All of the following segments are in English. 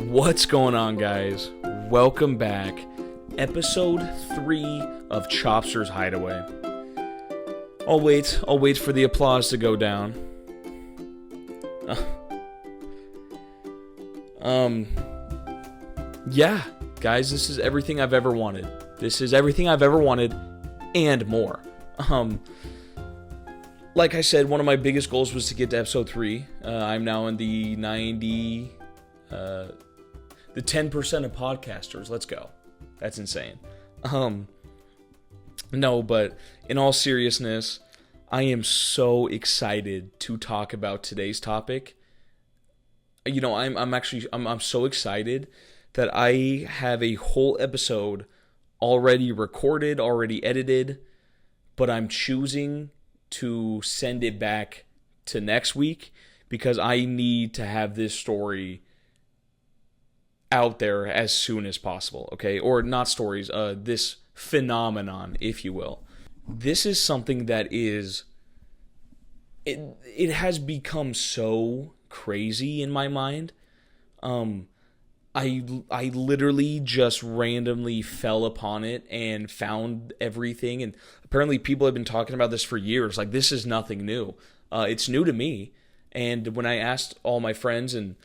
What's going on, guys? Welcome back. Episode 3 of Chopster's Hideaway. I'll wait for the applause to go down. Yeah, guys, this is everything I've ever wanted. This is everything I've ever wanted and more. Like I said, one of my biggest goals was to get to episode 3. I'm now in the 10% of podcasters. Let's go. That's insane. No, but in all seriousness, I am so excited to talk about today's topic. You know, I'm so excited that I have a whole episode already recorded, already edited, but I'm choosing to send it back to next week because I need to have this story out there as soon as possible, okay? Or not stories, this phenomenon, if you will. This is something that is, it has become so crazy in my mind. I literally just randomly fell upon it and found everything, and apparently people have been talking about this for years. Like, this is nothing new. It's new to me, and when I asked all my friends and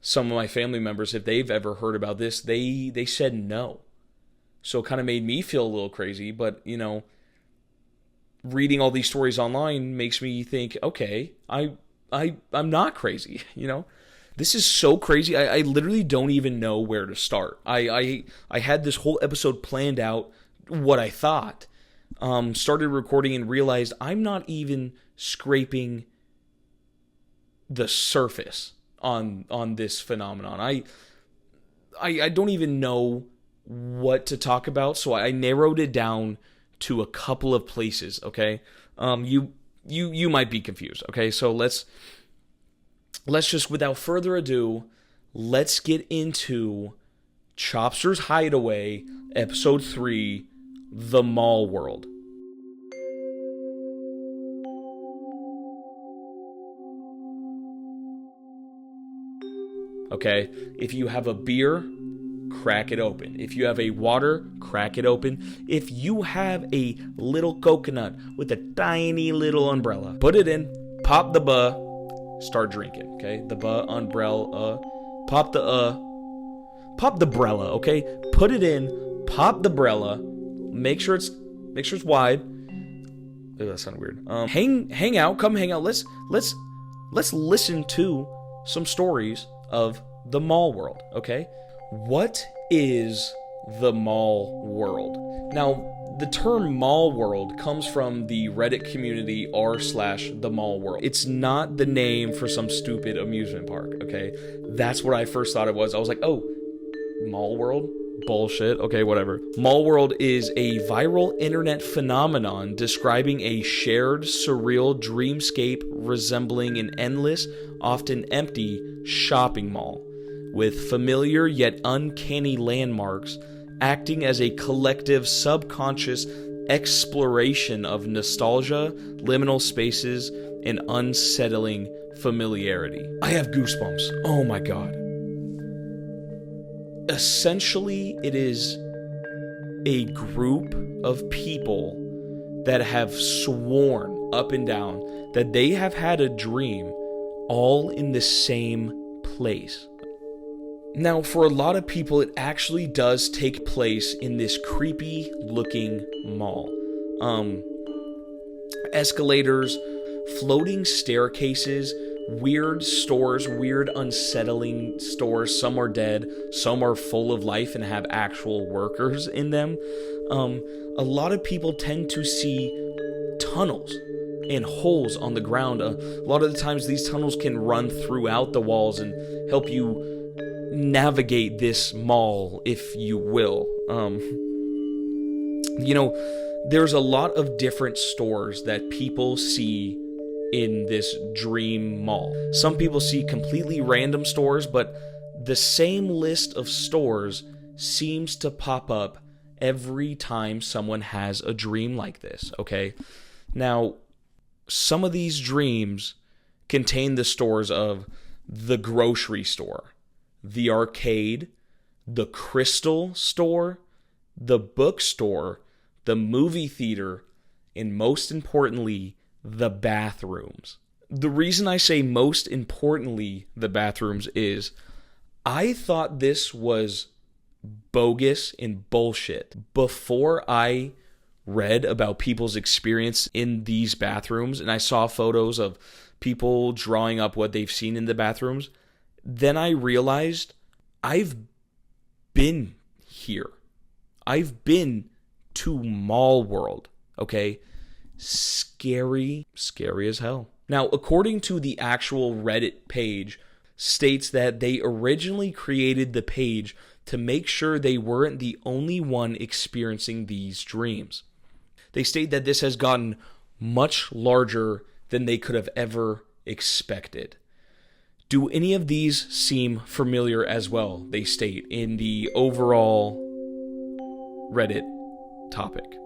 some of my family members if they've ever heard about this, they said no. So it kind of made me feel a little crazy, but, you know, reading all these stories online makes me think, okay, I'm not crazy, you know? This is so crazy. I literally don't even know where to start. I had this whole episode planned out, what I thought. Started recording and realized I'm not even scraping the surface on this phenomenon. I don't even know what to talk about, so I narrowed it down to a couple of places, okay? You might be confused, okay? So let's just, without further ado, let's get into Chopster's Hideaway, Episode 3, TheMallWorld. Okay, if you have a beer, crack it open. If you have a water, crack it open. If you have a little coconut with a tiny little umbrella, put it in, pop the start drinking, okay? The umbrella, pop the umbrella, okay? Put it in, pop the umbrella, make sure it's wide. Oh, that sounded weird. Hang out, come hang out. Let's listen to some stories of the mall world, okay? What is the mall world? Now, the term mall world comes from the Reddit community r/TheMallWorld. It's not the name for some stupid amusement park, okay? That's what I first thought it was. I was like, oh, mall world? Bullshit. Okay, whatever. Mall world is a viral internet phenomenon describing a shared, surreal dreamscape resembling an endless, often empty shopping mall, with familiar yet uncanny landmarks acting as a collective subconscious exploration of nostalgia, liminal spaces, and unsettling familiarity. I have goosebumps. Oh my god. Essentially, it is a group of people that have sworn up and down that they have had a dream all in the same place. Now, for a lot of people, it actually does take place in this creepy looking mall. Escalators, floating staircases, weird stores, weird unsettling stores. Some are dead, some are full of life and have actual workers in them. A lot of people tend to see tunnels and holes on the ground. A lot of the times these tunnels can run throughout the walls and help you navigate this mall, if you will. You know, there's a lot of different stores that people see in this dream mall. Some people see completely random stores, but the same list of stores seems to pop up every time someone has a dream like this, okay? Now, some of these dreams contain the stores of the grocery store, the arcade, the crystal store, the bookstore, the movie theater, and most importantly, the bathrooms. The reason I say most importantly the bathrooms is I thought this was bogus and bullshit before I read about people's experience in these bathrooms and I saw photos of people drawing up what they've seen in the bathrooms. Then I realized I've been here. I've been to TheMallWorld, okay? Scary as hell. Now, according to the actual Reddit page, states that they originally created the page to make sure they weren't the only one experiencing these dreams. They state that this has gotten much larger than they could have ever expected. Do any of these seem familiar as well? They state in the overall Reddit topic.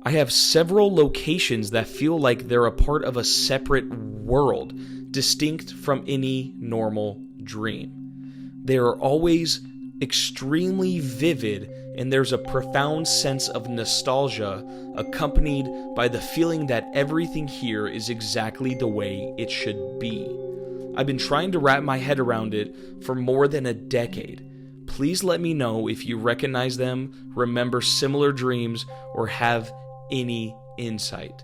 I have several locations that feel like they're a part of a separate world, distinct from any normal dream. They are always extremely vivid, and there's a profound sense of nostalgia accompanied by the feeling that everything here is exactly the way it should be. I've been trying to wrap my head around it for more than a decade. Please let me know if you recognize them, remember similar dreams, or have any insight.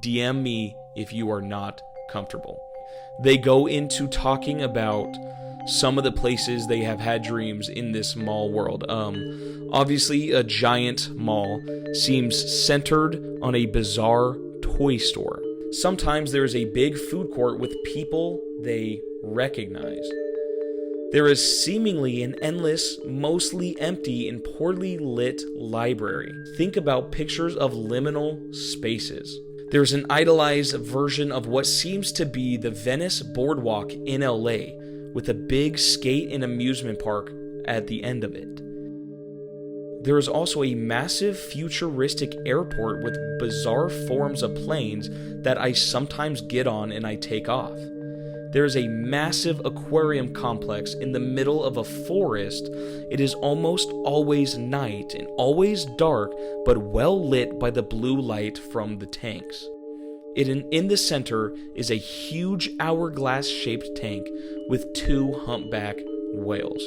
DM me if you are not comfortable. They go into talking about some of the places they have had dreams in this mall world. Obviously, a giant mall seems centered on a bizarre toy store. Sometimes there is a big food court with people they recognize. There is seemingly an endless, mostly empty and poorly lit library. Think about pictures of liminal spaces. There's an idealized version of what seems to be the Venice boardwalk in LA, with a big skate and amusement park at the end of it. There is also a massive futuristic airport with bizarre forms of planes that I sometimes get on and I take off. There is a massive aquarium complex in the middle of a forest. It is almost always night and always dark, but well lit by the blue light from the tanks. In the center is a huge hourglass-shaped tank with 2 humpback whales.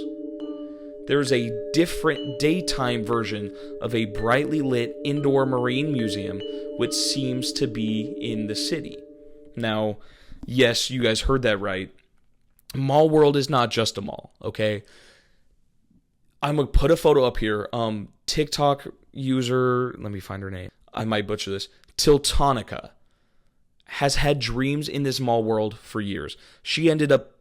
There is a different daytime version of a brightly lit indoor marine museum, which seems to be in the city. Now, yes, you guys heard that right. TheMallWorld is not just a mall, okay? I'm going to put a photo up here. TikTok user, let me find her name. I might butcher this. Tiltonica has had dreams in this mall world for years. She ended up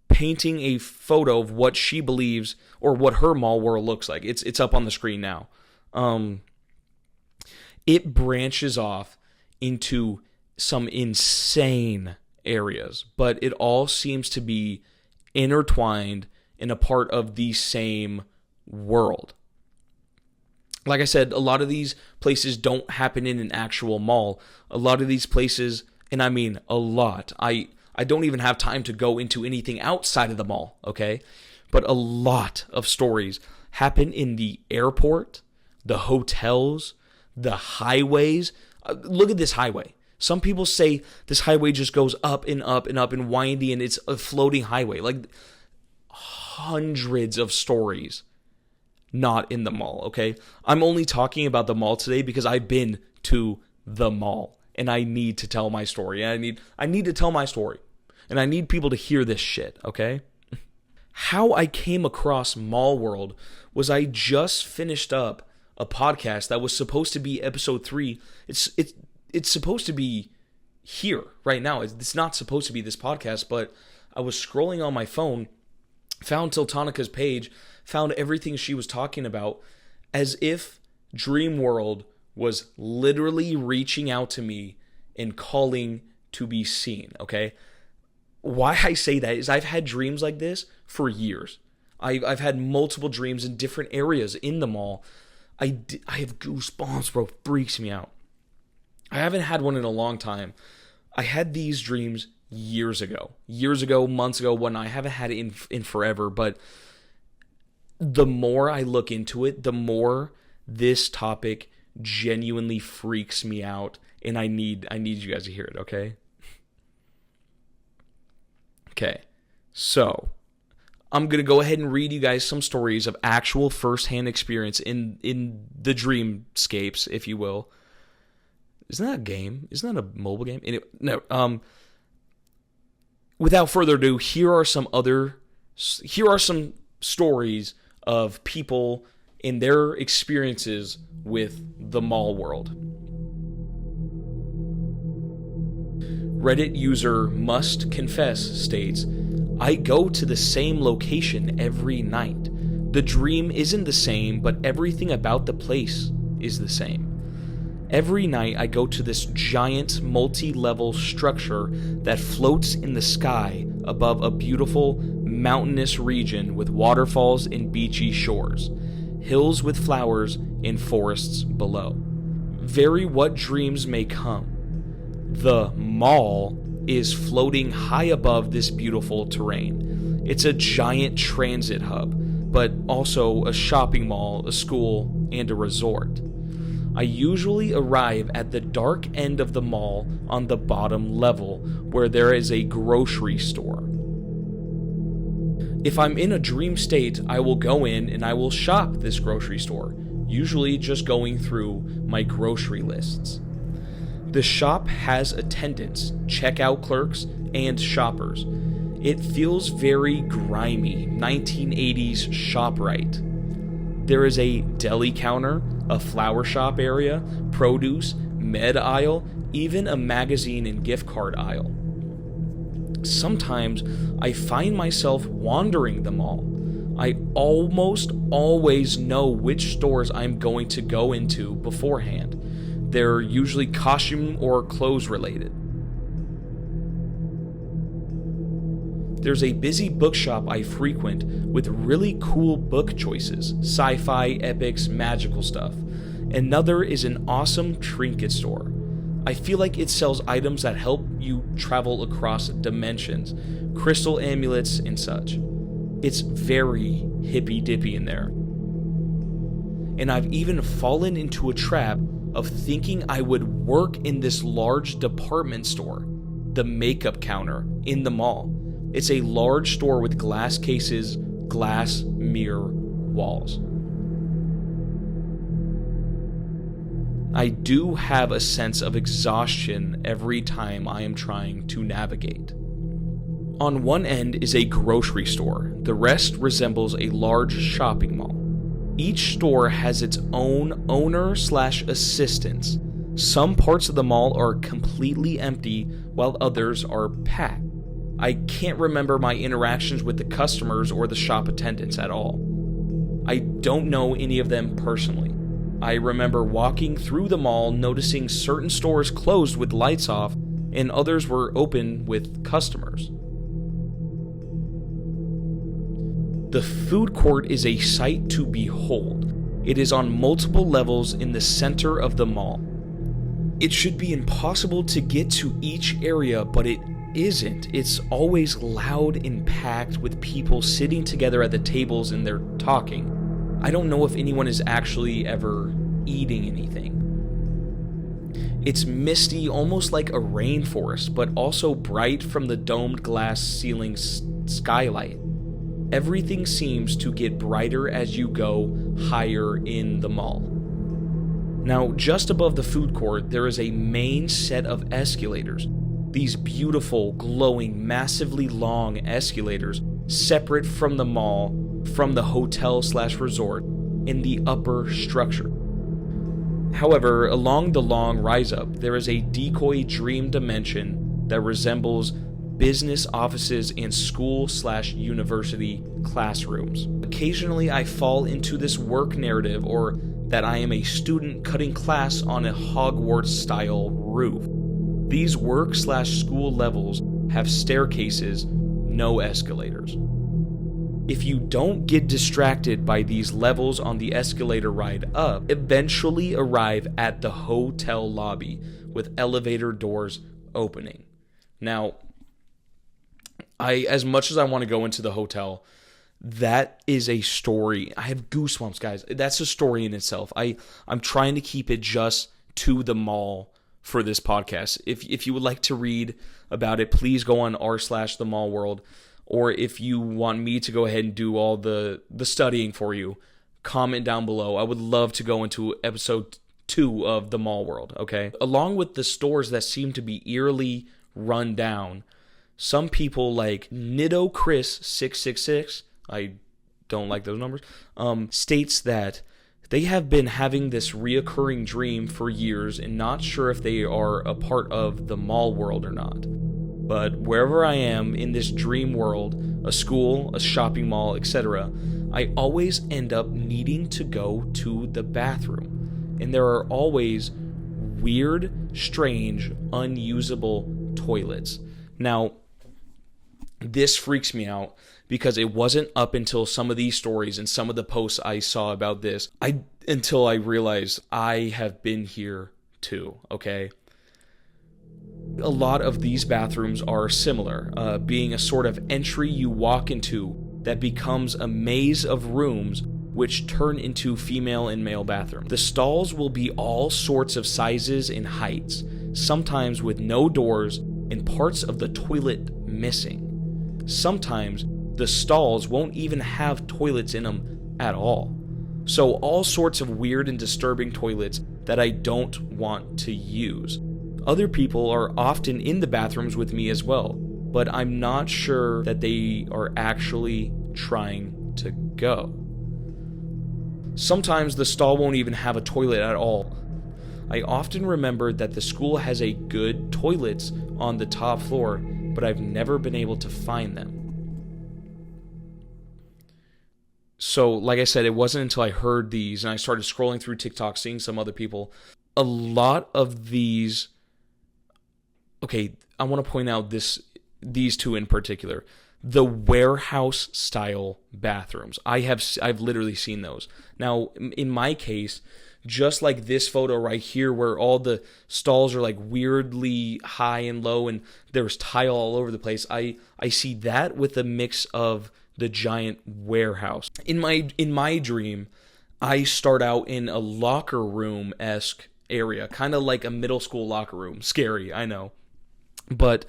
painting a photo of what she believes or what her mall world looks like. It's up on the screen now. It branches off into some insane areas, but it all seems to be intertwined in a part of the same world. Like I said, a lot of these places don't happen in an actual mall. A lot of these places, and I mean a lot, I don't even have time to go into anything outside of the mall, okay? But a lot of stories happen in the airport, the hotels, the highways. Look at this highway. Some people say this highway just goes up and up and up and windy, and it's a floating highway. Like, hundreds of stories not in the mall, okay? I'm only talking about the mall today because I've been to the mall, and I need to tell my story. And I need to tell my story, and I need people to hear this shit, okay? How I came across TheMallWorld was I just finished up a podcast that was supposed to be episode 3. It's supposed to be here right now. It's not supposed to be this podcast, but I was scrolling on my phone, found Tiltonica's page, found everything she was talking about, as if Dreamworld was literally reaching out to me and calling to be seen, okay? Why I say that is I've had dreams like this for years. I've had multiple dreams in different areas in the mall. I have goosebumps, bro. Freaks me out. I haven't had one in a long time. I had these dreams years ago, months ago, when I haven't had it in forever, but the more I look into it, the more this topic genuinely freaks me out, and I need you guys to hear it, okay? Okay, so I'm going to go ahead and read you guys some stories of actual first-hand experience in the dreamscapes, if you will. Isn't that a game? Isn't that a mobile game? Anyway, no, without further ado, here are some stories of people in their experiences with TheMallWorld. Reddit user Must Confess states, I go to the same location every night. The dream isn't the same, but everything about the place is the same. Every night I go to this giant multi-level structure that floats in the sky above a beautiful mountainous region with waterfalls and beachy shores, hills with flowers and forests below. Vary what dreams may come. The mall is floating high above this beautiful terrain. It's a giant transit hub, but also a shopping mall, a school, and a resort. I usually arrive at the dark end of the mall on the bottom level, where there is a grocery store. If I'm in a dream state, I will go in and I will shop this grocery store, usually just going through my grocery lists. The shop has attendants, checkout clerks, and shoppers. It feels very grimy, 1980s ShopRite. There is a deli counter, a flower shop area, produce, med aisle, even a magazine and gift card aisle. Sometimes I find myself wandering the mall. I almost always know which stores I'm going to go into beforehand. They're usually costume or clothes related. There's a busy bookshop I frequent with really cool book choices, sci-fi, epics, magical stuff. Another is an awesome trinket store. I feel like it sells items that help you travel across dimensions, crystal amulets and such. It's very hippy-dippy in there. And I've even fallen into a trap of thinking I would work in this large department store, the makeup counter in the mall. It's a large store with glass cases, glass mirror walls. I do have a sense of exhaustion every time I am trying to navigate. On one end is a grocery store. The rest resembles a large shopping mall. Each store has its own owner/assistants. Some parts of the mall are completely empty while others are packed. I can't remember my interactions with the customers or the shop attendants at all. I don't know any of them personally. I remember walking through the mall, noticing certain stores closed with lights off and others were open with customers. The food court is a sight to behold. It is on multiple levels in the center of the mall. It should be impossible to get to each area, but it isn't. It's always loud and packed with people sitting together at the tables and they're talking. I don't know if anyone is actually ever eating anything. It's misty, almost like a rainforest, but also bright from the domed glass ceiling skylight. Everything seems to get brighter as you go higher in the mall. Now, just above the food court, there is a main set of escalators. These beautiful, glowing, massively long escalators separate from the mall, from the hotel/resort, in the upper structure. However, along the long rise up, there is a decoy dream dimension that resembles business offices and school/university classrooms. Occasionally I fall into this work narrative or that I am a student cutting class on a Hogwarts-style roof. These work/school levels have staircases, no escalators. If you don't get distracted by these levels on the escalator ride up, eventually arrive at the hotel lobby with elevator doors opening. Now, As much as I want to go into the hotel, that is a story. I have goosebumps, guys. That's a story in itself. I'm trying to keep it just to the mall for this podcast. If you would like to read about it, please go on r/TheMallWorld. Or if you want me to go ahead and do all the studying for you, comment down below. I would love to go into episode 2 of TheMallWorld, okay? Along with the stores that seem to be eerily run down, some people like Nido Chris 666, I don't like those numbers, states that they have been having this reoccurring dream for years and not sure if they are a part of the mall world or not. But wherever I am in this dream world, a school, a shopping mall, etc., I always end up needing to go to the bathroom. And there are always weird, strange, unusable toilets. Now, this freaks me out because it wasn't up until some of these stories and some of the posts I saw about this, until I realized I have been here too, okay? A lot of these bathrooms are similar, being a sort of entry you walk into that becomes a maze of rooms which turn into female and male bathrooms. The stalls will be all sorts of sizes and heights, sometimes with no doors and parts of the toilet missing. Sometimes the stalls won't even have toilets in them at all. So all sorts of weird and disturbing toilets that I don't want to use. Other people are often in the bathrooms with me as well, but I'm not sure that they are actually trying to go. Sometimes the stall won't even have a toilet at all. I often remember that the school has a good toilets on the top floor, but I've never been able to find them. So, like I said, it wasn't until I heard these and I started scrolling through TikTok, seeing some other people. A lot of these... Okay, I want to point out these two in particular. The warehouse style bathrooms. I've literally seen those. Now, in my case, just like this photo right here where all the stalls are like weirdly high and low and there's tile all over the place, I see that with a mix of the giant warehouse. In my dream, I start out in a locker room-esque area, kind of like a middle school locker room. Scary, I know. But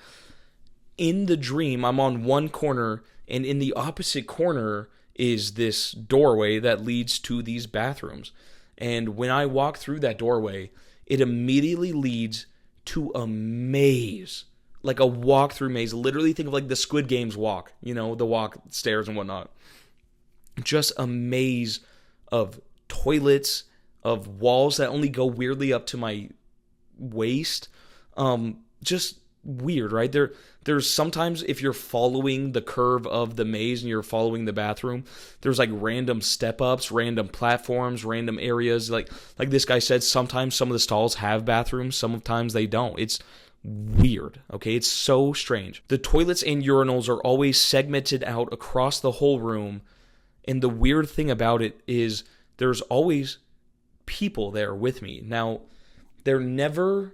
in the dream, I'm on one corner, and in the opposite corner is this doorway that leads to these bathrooms. And when I walk through that doorway, it immediately leads to a maze, like a walk-through maze. Literally think of like the Squid Games walk, the walk stairs and whatnot. Just a maze of toilets, of walls that only go weirdly up to my waist. Just weird, right? There's sometimes if you're following the curve of the maze and you're following the bathroom, there's like random step-ups, random platforms, random areas. Like this guy said, sometimes some of the stalls have bathrooms, sometimes they don't. It's weird, okay? It's so strange. The toilets and urinals are always segmented out across the whole room, and the weird thing about it is there's always people there with me. Now, they're never...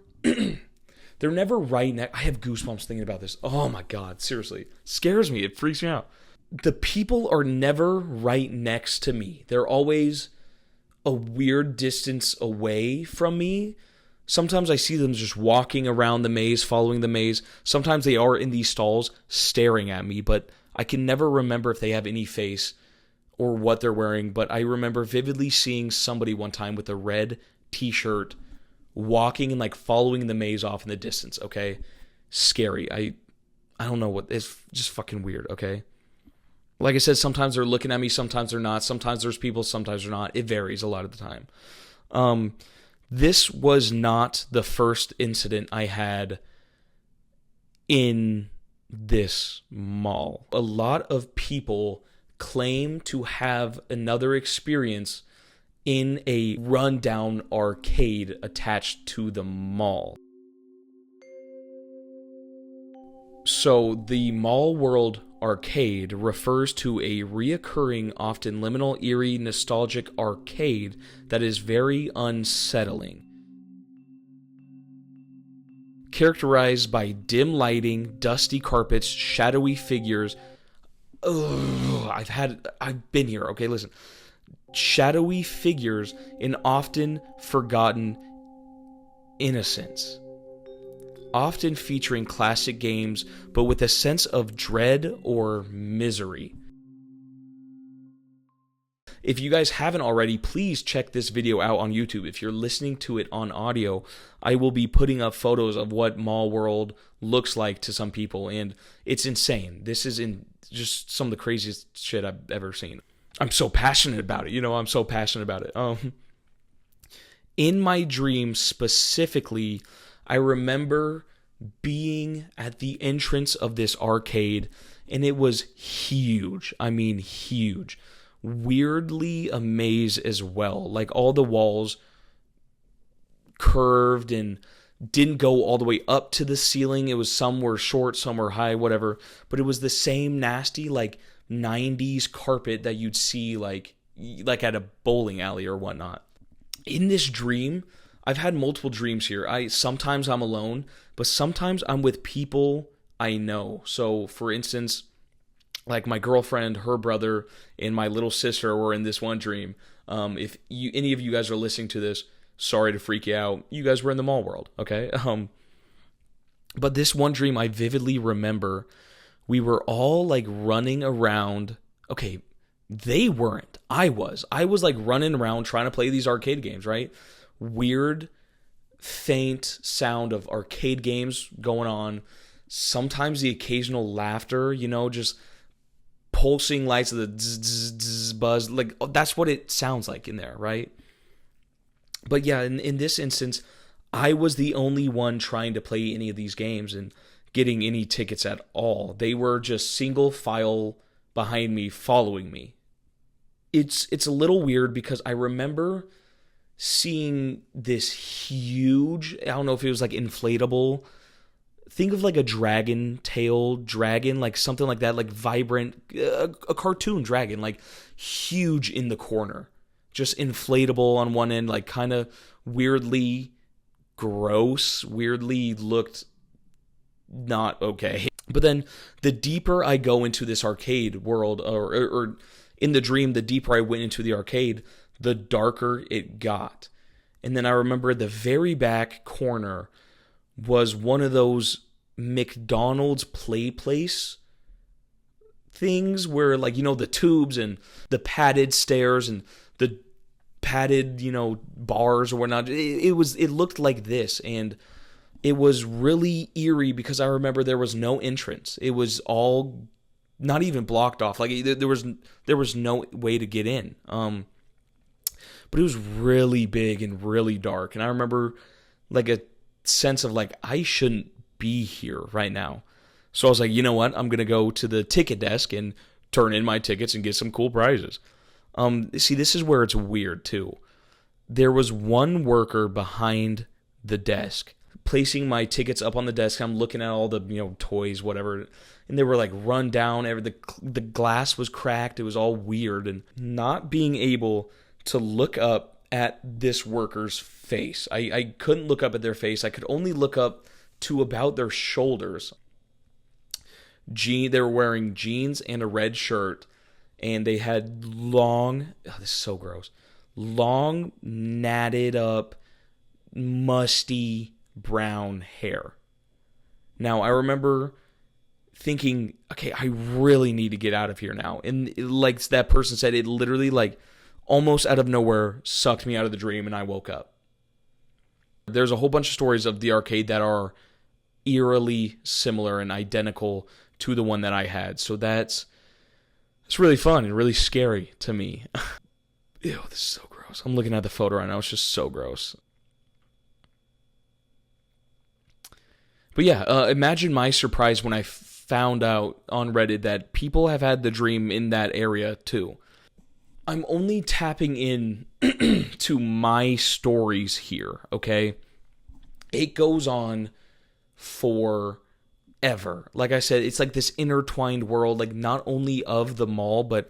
They're never right next. I have goosebumps thinking about this. Oh my God, seriously. It scares me. It freaks me out. The people are never right next to me. They're always a weird distance away from me. Sometimes I see them just walking around the maze, following the maze. Sometimes they are in these stalls staring at me, but I can never remember if they have any face or what they're wearing. But I remember vividly seeing somebody one time with a red t-shirt walking and like following the maze off in the distance, okay? Scary. I don't know what, it's just fucking weird, okay? Like I said, sometimes they're looking at me, sometimes they're not. Sometimes there's people, sometimes they're not. It varies a lot of the time. This was not the first incident I had in this mall. A lot of people claim to have another experience in a rundown arcade attached to the mall. So the TheMallWorld arcade refers to a reoccurring, often liminal, eerie, nostalgic arcade that is very unsettling. characterized by dim lighting, dusty carpets, shadowy figures. Ugh, I've been here. Okay, listen. Shadowy figures and often forgotten innocence. Often featuring classic games, but with a sense of dread or misery. If you guys haven't already, please check this video out on YouTube. If you're listening to it on audio, I will be putting up photos of what MallWorld looks like to some people, and it's insane. This is just some of the craziest shit I've ever seen. I'm so passionate about it. I'm so passionate about it. In my dream specifically, I remember being at the entrance of this arcade, and it was huge. I mean, huge. Weirdly a maze as well. Like, all the walls curved and didn't go all the way up to the ceiling. It was, some were short, some were high, whatever. But it was the same nasty, like, 90s carpet that you'd see like at a bowling alley or whatnot. In this dream, I've had multiple dreams here. Sometimes I'm alone, but sometimes I'm with people I know. So, for instance, like my girlfriend, her brother, and my little sister were in this one dream. If any of you guys are listening to this, sorry to freak you out. You guys were in the MallWorld, okay? But this one dream I vividly remember, we were all like running around. Okay, they weren't. I was like running around trying to play these arcade games, right? Weird, faint sound of arcade games going on. Sometimes the occasional laughter, just pulsing lights of the zzz, zzz, zzz, buzz. Like, that's what it sounds like in there, right? But yeah, in this instance, I was the only one trying to play any of these games and getting any tickets at all. They were just single file behind me, following me. It's a little weird because I remember seeing this huge, I don't know if it was like inflatable, think of like a dragon tail dragon, like something like that, like vibrant, a cartoon dragon, like huge in the corner, just inflatable on one end, like kind of weirdly gross, weirdly looked not okay. But then the deeper I go into this arcade world, or in the dream, the deeper I went into the arcade, the darker it got. And then I remember at the very back corner was one of those McDonald's play place things where, like, the tubes and the padded stairs and the padded, bars or whatnot. It looked like this, and it was really eerie because I remember there was no entrance. It was all not even blocked off. Like, there was no way to get in. But it was really big and really dark. And I remember like a sense of like, I shouldn't be here right now. So I was like, you know what? I'm going to go to the ticket desk and turn in my tickets and get some cool prizes. See, this is where it's weird too. There was one worker behind the desk placing my tickets up on the desk. I'm looking at all the, toys, whatever. And they were like run down. The glass was cracked. It was all weird. And not being able to look up at this worker's face. I couldn't look up at their face. I could only look up to about their shoulders. They were wearing jeans and a red shirt. And they had long, this is so gross, long, natted up, musty brown hair. Now, I remember thinking, okay, I really need to get out of here now. And like that person said, it literally like almost out of nowhere sucked me out of the dream and I woke up. There's a whole bunch of stories of the arcade that are eerily similar and identical to the one that I had. So it's really fun and really scary to me. Ew, this is so gross. I'm looking at the photo right now. It's just so gross. But yeah, imagine my surprise when I found out on Reddit that people have had the dream in that area too. I'm only tapping in to my stories here, okay? It goes on forever. Like I said, it's like this intertwined world, like not only of the mall, but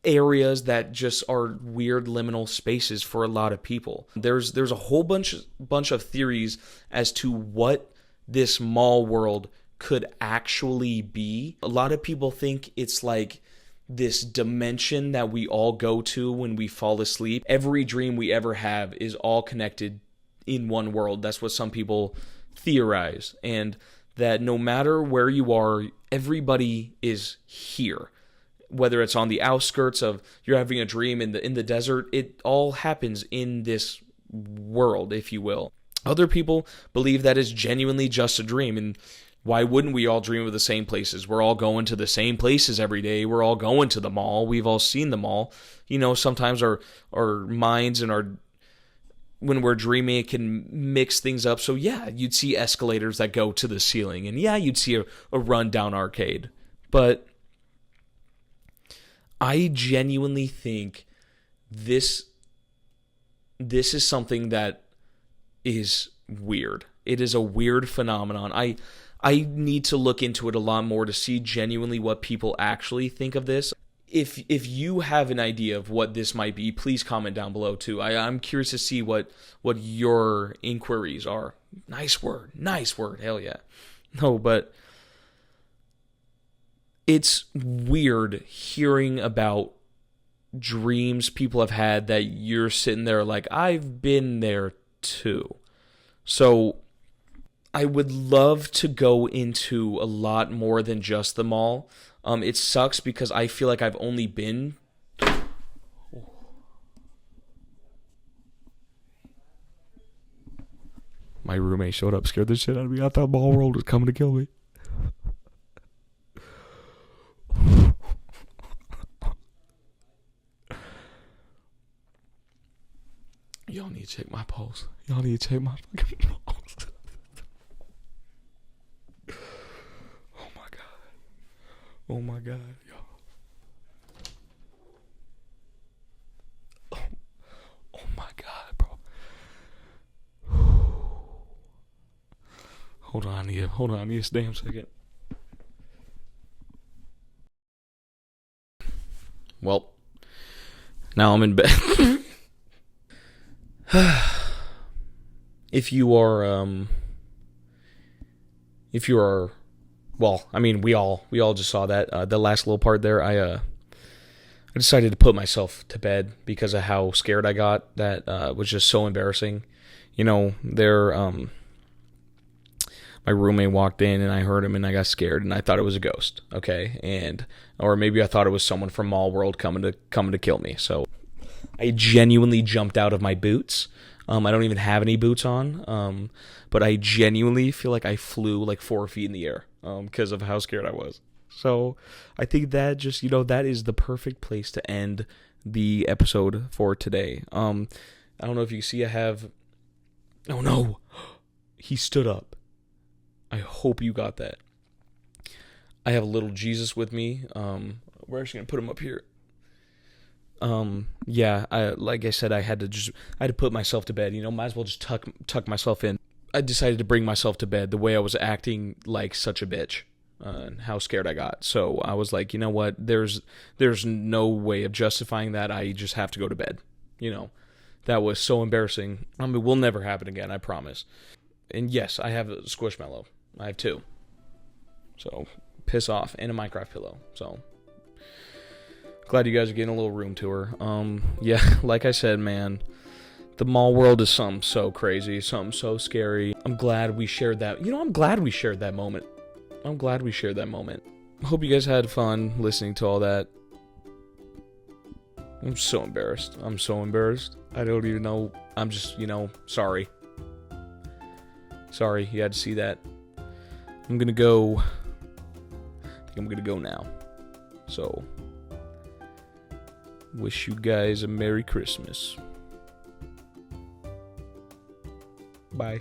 areas that just are weird liminal spaces for a lot of people. There's a whole bunch of theories as to what this mall world could actually be. A lot of people think it's like this dimension that we all go to when we fall asleep. Every dream we ever have is all connected in one world. That's what some people theorize. And that no matter where you are, everybody is here. Whether it's on the outskirts of you're having a dream in the desert, it all happens in this world, if you will. Other people believe that is genuinely just a dream, and why wouldn't we all dream of the same places? We're all going to the same places every day. We're all going to the mall. We've all seen the mall. You know, sometimes our minds and when we're dreaming, it can mix things up. So yeah, you'd see escalators that go to the ceiling, and yeah, you'd see a rundown arcade. But I genuinely think this is something that is weird. It is a weird phenomenon. I need to look into it a lot more to see genuinely what people actually think of this. If you have an idea of what this might be, please comment down below too. I'm curious to see what your inquiries are. Nice word, hell yeah. No, but it's weird hearing about dreams people have had that you're sitting there like, I've been there too. So I would love to go into a lot more than just the mall. It sucks because I feel like I've only been... My roommate showed up, scared the shit out of me. I thought TheMallWorld was coming to kill me. Y'all need to check my pulse. Y'all need to check my fucking pulse. Oh my god. Oh my god, y'all. Oh my god, bro. Hold on, I need a damn second. Well, now I'm in bed. If you are, well, I mean, we all just saw that, the last little part there. I decided to put myself to bed because of how scared I got. That was just so embarrassing. You know, my roommate walked in and I heard him and I got scared and I thought it was a ghost. Okay, or maybe I thought it was someone from TheMallWorld coming to kill me. So I genuinely jumped out of my boots. I don't even have any boots on, but I genuinely feel like I flew like 4 feet in the air because of how scared I was. So I think that just, that is the perfect place to end the episode for today. I don't know if you see I have... Oh no! He stood up. I hope you got that. I have a little Jesus with me. We're actually going to put him up here. Yeah, like I said, I had to put myself to bed, might as well just tuck myself in. I decided to bring myself to bed the way I was acting like such a bitch, and how scared I got. So I was like, you know what, there's no way of justifying that. I just have to go to bed. That was so embarrassing. It will never happen again, I promise. And yes, I have a Squishmallow. I have 2. So, piss off, and a Minecraft pillow. So, glad you guys are getting a little room tour. Yeah, like I said, man, TheMallWorld is something so crazy, something so scary. I'm glad we shared that. I'm glad we shared that moment. I hope you guys had fun listening to all that. I'm so embarrassed. I don't even know. I'm just, sorry. Sorry, you had to see that. I'm gonna go. I think I'm gonna go now. So, wish you guys a Merry Christmas. Bye.